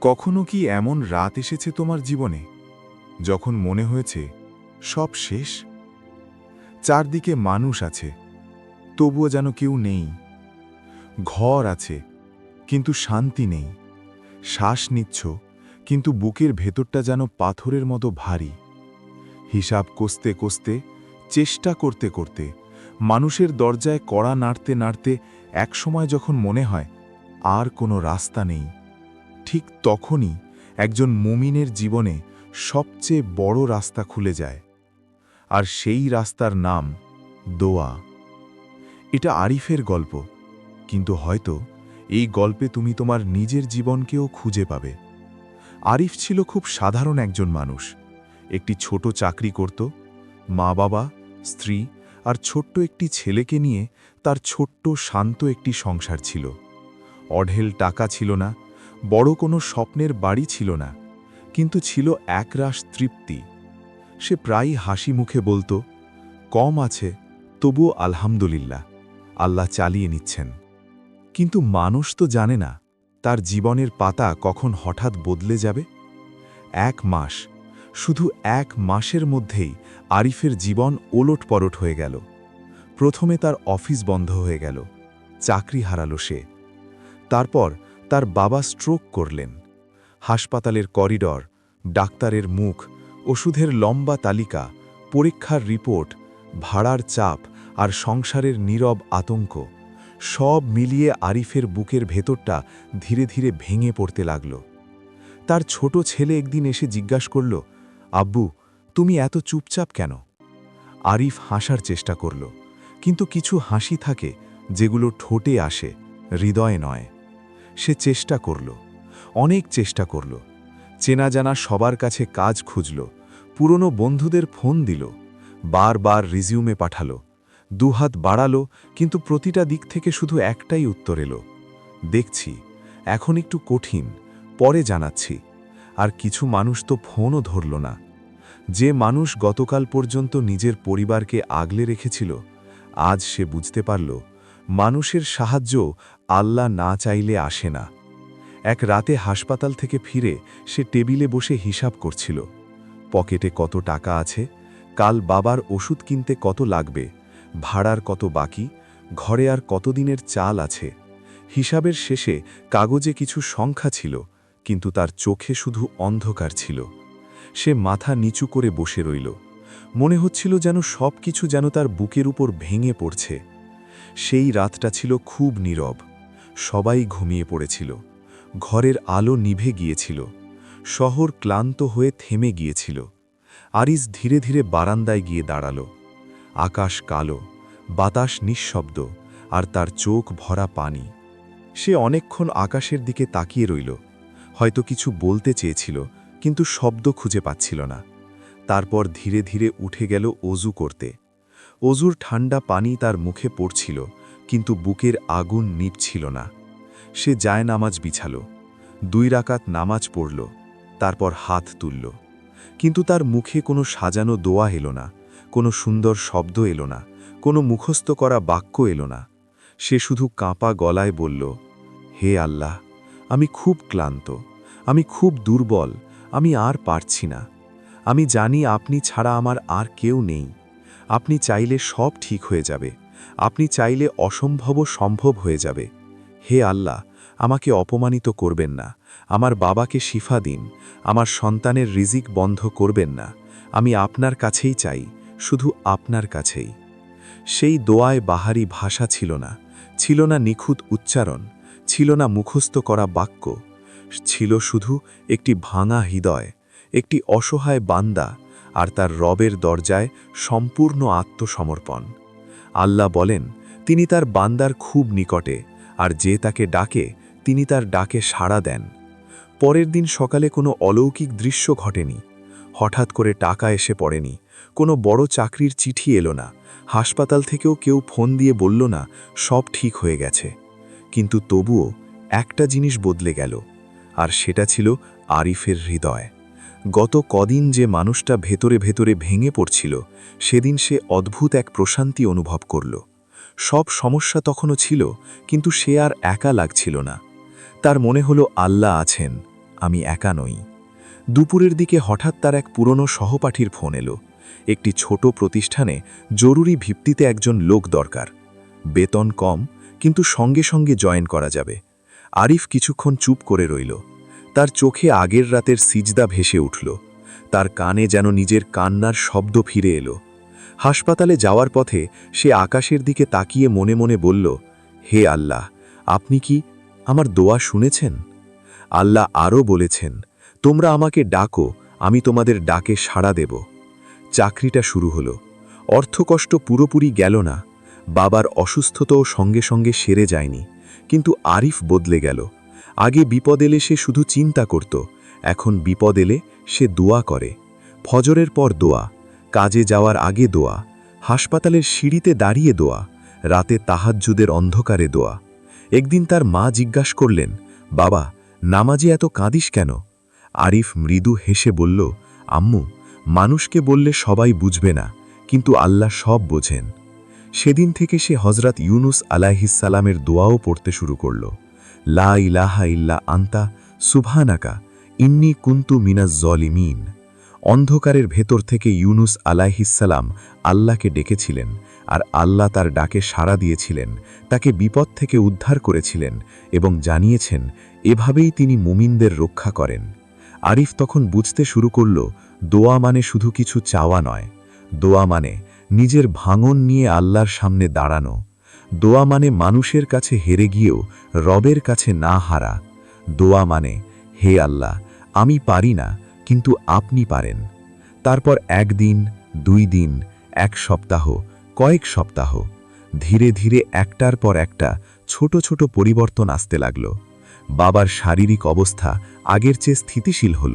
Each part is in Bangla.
কখনো কি এমন রাত এসেছে তোমার জীবনে যখন মনে হয়েছে সব শেষ? চারদিকে মানুষ আছে, তবুও যেন কেউ নেই। ঘর আছে, কিন্তু শান্তি নেই। শ্বাস নিচ্ছ, কিন্তু বুকের ভেতরটা যেন পাথরের মতো ভারী। হিসাব কষতে কষতে, চেষ্টা করতে করতে, মানুষের দরজায় কড়া নাড়তে নাড়তে একসময় যখন মনে হয় আর কোনো রাস্তা নেই, ঠিক তখনই একজন মুমিনের জীবনে সবচেয়ে বড় রাস্তা খুলে যায়। আর সেই রাস্তার নাম দোয়া। এটা আরিফের গল্প, কিন্তু হয়তো এই গল্পে তুমি তোমার নিজের জীবনকেও খুঁজে পাবে। আরিফ ছিল খুব সাধারণ একজন মানুষ। একটি ছোট চাকরি করত, মা বাবা, স্ত্রী আর ছোট্ট একটি ছেলেকে নিয়ে তার ছোট্ট শান্ত একটি সংসার ছিল। অঢেল টাকা ছিল না, বড় কোনো স্বপ্নের বাড়ি ছিল না, কিন্তু ছিল একরাশ তৃপ্তি। সে প্রায়ই হাসি মুখে বলতো, কম আছে, তবুও আলহামদুলিল্লাহ, আল্লাহ চালিয়ে নিচ্ছেন। কিন্তু মানুষ তো জানে না তার জীবনের পাতা কখন হঠাৎ বদলে যাবে। 1 মাস, শুধু 1 মাসের মধ্যেই আরিফের জীবন ওলটপলট হয়ে গেল। প্রথমে তার অফিস বন্ধ হয়ে গেল, চাকরি হারালো সে। তারপর তার বাবা স্ট্রোক করলেন। হাসপাতালের করিডর, ডাক্তারের মুখ, ওষুধের লম্বা তালিকা, পরীক্ষার রিপোর্ট, ভাড়ার চাপ আর সংসারের নীরব আতঙ্ক, সব মিলিয়ে আরিফের বুকের ভেতরটা ধীরে ধীরে ভেঙে পড়তে লাগল। তার ছোট ছেলে একদিন এসে জিজ্ঞাসা করল, আব্বু, তুমি এত চুপচাপ কেন? আরিফ হাসার চেষ্টা করল, কিন্তু কিছু হাসি থাকে যেগুলো ঠোঁটে আসে, হৃদয়ে নয়। সে চেষ্টা করল, অনেক চেষ্টা করল। চেনা জানা সবার কাছে কাজ খুঁজল, পুরনো বন্ধুদের ফোন দিল, বারবার রিজিউমে পাঠালো, দুহাত বাড়ালো, কিন্তু প্রতিটা দিক থেকে শুধু একটাই উত্তর এলো, দেখছি, এখন একটু কঠিন, পরে জানাচ্ছি। আর কিছু মানুষ তো ফোনও ধরল না। যে মানুষ গতকাল পর্যন্ত নিজের পরিবারকে আগলে রেখেছিল, আজ সে বুঝতে পারল মানুষের সাহায্য আল্লাহ না চাইলে আসে না। এক রাতে হাসপাতাল থেকে ফিরে সে টেবিলে বসে হিসাব করছিল, পকেটে কত টাকা আছে, কাল বাবার ওষুধ কিনতে কত লাগবে, ভাড়ার কত বাকি, ঘরে আর কতদিনের চাল আছে। হিসাবের শেষে কাগজে কিছু সংখ্যা ছিল, কিন্তু তার চোখে শুধু অন্ধকার ছিল। সে মাথা নিচু করে বসে রইল। মনে হচ্ছিল যেন সব কিছু যেন তার বুকের উপর ভেঙে পড়ছে। সেই রাতটা ছিল খুব নীরব। সবাই ঘুমিয়ে পড়েছিল। ঘরের আলো নিভে গিয়েছিল। শহর ক্লান্ত হয়ে থেমে গিয়েছিল। আরিস ধীরে ধীরে বারান্দায় গিয়ে দাঁড়াল। আকাশ কালো, বাতাস নিঃশব্দ, আর তার চোখ ভরা পানি। সে অনেকক্ষণ আকাশের দিকে তাকিয়ে রইল। হয়তো কিছু বলতে চেয়েছিল, কিন্তু শব্দ খুঁজে পাচ্ছিল না। তারপর ধীরে ধীরে উঠে গেল অজু করতে। অজুর ঠান্ডা পানি তার মুখে পড়ছিল, কিন্তু বুকের আগুন নিভছিল না। সে জায়নামাজ বিছাল, 2 রাকাত নামাজ পড়ল, তারপর হাত তুলল। কিন্তু তার মুখে কোনো সাজানো দোয়া এলো না, কোনো সুন্দর শব্দ এলো না, কোনো মুখস্থ করা বাক্য এলো না। সে শুধু কাঁপা গলায় বলল, হে আল্লাহ, আমি খুব ক্লান্ত, আমি খুব দুর্বল, আমি আর পারছি না। আমি জানি আপনি ছাড়া আমার আর কেউ নেই। আপনি চাইলে সব ঠিক হয়ে যাবে, আপনি চাইলে অসম্ভবও সম্ভব হয়ে যাবে। হে আল্লাহ, আমাকে অপমানিত করবেন না, আমার বাবাকে শিফা দিন, আমার সন্তানের রিজিক বন্ধ করবেন না। আমি আপনার কাছেই চাই, শুধু আপনার কাছেই। সেই দোয়ায় বাহারি ভাষা ছিল না, ছিল না নিখুঁত উচ্চারণ, ছিল না মুখস্থ করা বাক্য। ছিল শুধু একটি ভাঙা হৃদয়, একটি অসহায় বান্দা, আর তার রবের দরজায় সম্পূর্ণ আত্মসমর্পণ। আল্লাহ বলেন, তিনি তার বান্দার খুব নিকটে, আর যে তাকে ডাকে তিনি তার ডাকে সাড়া দেন। পরের দিন সকালে কোনো অলৌকিক দৃশ্য ঘটেনি। হঠাৎ করে টাকা এসে পড়েনি, কোনো বড় চাকরির চিঠি এলো না, হাসপাতাল থেকেও কেউ ফোন দিয়ে বলল না সব ঠিক হয়ে গেছে। কিন্তু তবুও একটা জিনিস বদলে গেল, আর সেটা ছিল আরিফের হৃদয়। গত কদিন যে মানুষটা ভেতরে ভেতরে ভেঙে পড়ছিল, সেদিন সে অদ্ভুত এক প্রশান্তি অনুভব করল। সব সমস্যা তখনও ছিল, কিন্তু সে আর একা লাগছিল না। তার মনে হলো আল্লাহ আছেন, আমি একা নই। দুপুরের দিকে হঠাৎ তার এক পুরনো সহপাঠীর ফোন এলো। একটি ছোট প্রতিষ্ঠানে জরুরি ভিত্তিতে একজন লোক দরকার। বেতন কম, কিন্তু সঙ্গে সঙ্গে জয়েন করা যাবে। আরিফ কিছুক্ষণ চুপ করে রইল। তার চোখে আগের রাতের সিজদা ভেসে উঠল। তার কানে যেন নিজের কান্নার শব্দ ফিরে এলো। হাসপাতালে যাওয়ার পথে সে আকাশের দিকে তাকিয়ে মনে মনে বলল, হে আল্লাহ, আপনি কি আমার দোয়া শুনেছেন? আল্লাহ আরও বলেছেন, তোমরা আমাকে ডাকো, আমি তোমাদের ডাকে সাড়া দেব। চাকরিটা শুরু হলো। অর্থকষ্ট পুরোপুরি গেল না। বাবার অসুস্থতাও সঙ্গে সঙ্গে সেরে যায়নি, কিন্তু আরিফ বদলে গেল। আগে বিপদ এলে সে শুধু চিন্তা করত, এখন বিপদ এলে সে দোয়া করে। ফজরের পর দোয়া, কাজে যাওয়ার আগে দোয়া, হাসপাতালের সিঁড়িতে দাঁড়িয়ে দোয়া, রাতে তাহাজ্জুদের অন্ধকারে দোয়া। একদিন তার মা জিজ্ঞাসা করলেন, বাবা, নামাজে এত কাঁদিস কেন? আরিফ মৃদু হেসে বলল, আম্মু, মানুষকে বললে সবাই বুঝবে না, কিন্তু আল্লাহ সব বোঝেন। সেদিন থেকে সে হজরত ইউনুস আলাইহিসসালামের দোয়াও পড়তে শুরু করল। লা ইলাহা ইল্লা আন্তা সুবহানাকা ইন্নী কুনতু মিনাজ জলিমিন। অন্ধকারের ভেতর থেকে ইউনুস আলাইহিসসালাম আল্লাহকে ডেকেছিলেন, আর আল্লাহ তার ডাকে সাড়া দিয়েছিলেন, তাকে বিপদ থেকে উদ্ধার করেছিলেন এবং জানিয়েছেন এভাবেই তিনি মুমিনদের রক্ষা করেন। আরিফ তখন বুঝতে শুরু করল, দোয়া মানে শুধু কিছু চাওয়া নয়। দোয়া মানে নিজের ভাঙন নিয়ে আল্লাহর সামনে দাঁড়ানো। দোয়া মানে মানুষের কাছে হেরে গিয়েও রবের কাছে না হারা। দোয়া মানে, হে আল্লাহ, আমি পারি না, কিন্তু আপনি পারেন। তারপর একদিন, 2 দিন, 1 সপ্তাহ, কয়েক সপ্তাহ, ধীরে ধীরে একটার পর একটা ছোট ছোট পরিবর্তন আসতে লাগল। বাবার শারীরিক অবস্থা আগের চেয়ে স্থিতিশীল হল।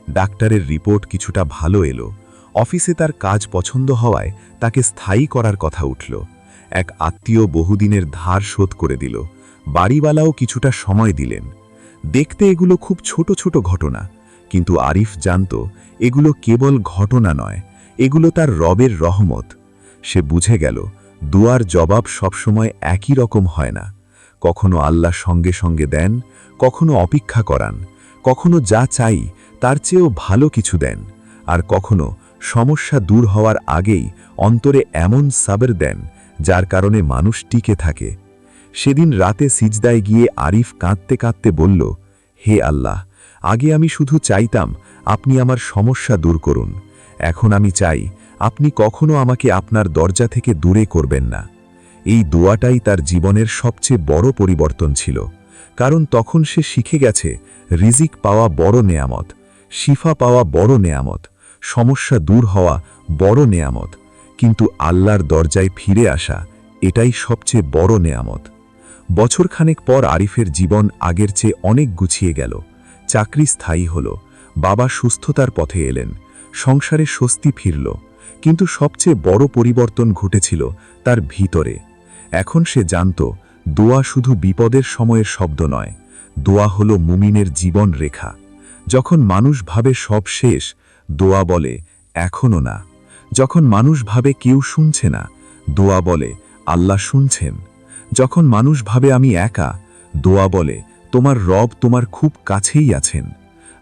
ডাক্তারের রিপোর্ট কিছুটা ভালো এলো। অফিসে তার কাজ পছন্দ হওয়ায় তাকে স্থায়ী করার কথা উঠল। এক আত্মীয় বহুদিনের ধার শোধ করে দিল। বাড়িওয়ালাও কিছুটা সময় দিলেন। দেখতে এগুলো খুব ছোট ছোট ঘটনা, কিন্তু আরিফ জানত এগুলো কেবল ঘটনা নয়, এগুলো তার রবের রহমত। সে বুঝে গেল, দুয়ার জবাব সবসময় একই রকম হয় না। কখনো আল্লাহ সঙ্গে সঙ্গে দেন, কখনো অপেক্ষা করান, কখনো যা চাই তার চেয়েও ভালো কিছু দেন, আর কখনো সমস্যা দূর হওয়ার আগেই অন্তরে এমন সাবর দেন যার কারণে মানুষ টিকে থাকে। সেদিন রাতে সিজদায় গিয়ে আরিফ কাঁদতে কাঁদতে বলল, হে আল্লাহ, আগে আমি শুধু চাইতাম আপনি আমার সমস্যা দূর করুন। এখন আমি চাই আপনি কখনো আমাকে আপনার দরজা থেকে দূরে করবেন না। এই দোয়াটাই তার জীবনের সবচেয়ে বড় পরিবর্তন ছিল, কারণ তখন সে শিখে গেছে রিজিক পাওয়া বড় নেয়ামত, শিফা পাওয়া বড় নেয়ামত, সমস্যা দূর হওয়া বড় নেয়ামত, কিন্তু আল্লাহর দরজায় ফিরে আসা এটাই সবচেয়ে বড় নেয়ামত। বছরখানেক পর আরিফের জীবন আগের চেয়ে অনেক গুছিয়ে গেল। চাকরি স্থায়ী হল, বাবা সুস্থতার পথে এলেন, সংসারে স্বস্তি ফিরল। কিন্তু সবচেয়ে বড় পরিবর্তন ঘটেছিল তার ভিতরে। এখন সে জানত, দোয়া শুধু বিপদের সময়ের শব্দ নয়, দোয়া হল মুমিনের জীবন রেখা। যখন মানুষ ভাবে সব শেষ, দোয়া বলে এখনো না। যখন মানুষ ভাবে কেউ শুনছে না, দোয়া বলে আল্লাহ শুনছেন। যখন মানুষ ভাবে আমি একা, দোয়া বলে তোমার রব তোমার খুব কাছেই আছেন।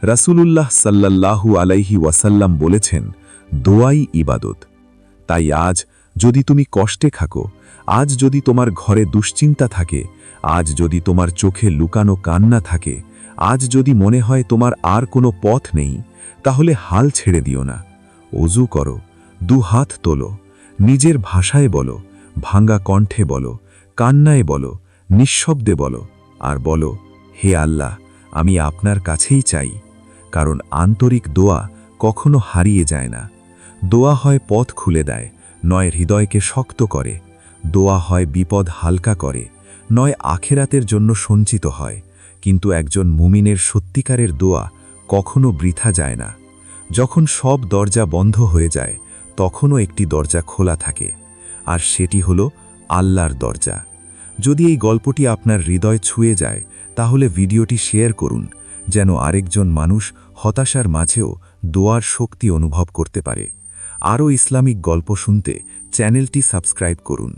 রাসূলুল্লাহ সাল্লাল্লাহু আলাইহি ওয়াসাল্লাম বলেছেন, দোয়াই ইবাদত। তাই আজ যদি তুমি কষ্টে থাকো, আজ যদি তোমার ঘরে দুশ্চিন্তা থাকে, আজ যদি তোমার চোখে লুকানো কান্না থাকে, আজ যদি মনে হয় তোমার আর কোনো পথ নেই, তাহলে হাল ছেড়ে দিও না। অজু করো, 2 হাত তোলো, নিজের ভাষায় বলো, ভাঙ্গা কণ্ঠে বলো, কান্নায় বলো, নিঃশব্দে বলো, আর বলো, হে আল্লাহ, আমি আপনার কাছেই চাই। কারণ আন্তরিক দোয়া কখনো হারিয়ে যায় না। দোয়া হয় পথ খুলে দেয়, নয় হৃদয়কে শক্ত করে। দোয়া হয় বিপদ হালকা করে, নয় আখেরাতের জন্য সঞ্চিত হয়। কিন্তু একজন মুমিনের সত্যিকারের দোয়া কখনো বৃথা যায় না। যখন সব দরজা বন্ধ হয়ে যায়, তখনও একটি দরজা খোলা থাকে, আর সেটি হলো আল্লাহর দরজা। যদি এই গল্পটি আপনার হৃদয় ছুঁয়ে যায়, তাহলে ভিডিওটি শেয়ার করুন, যেন আরেকজন মানুষ হতাশার মাঝেও দোয়ার শক্তি অনুভব করতে পারে। আরও ইসলামিক গল্প শুনতে চ্যানেলটি সাবস্ক্রাইব করুন।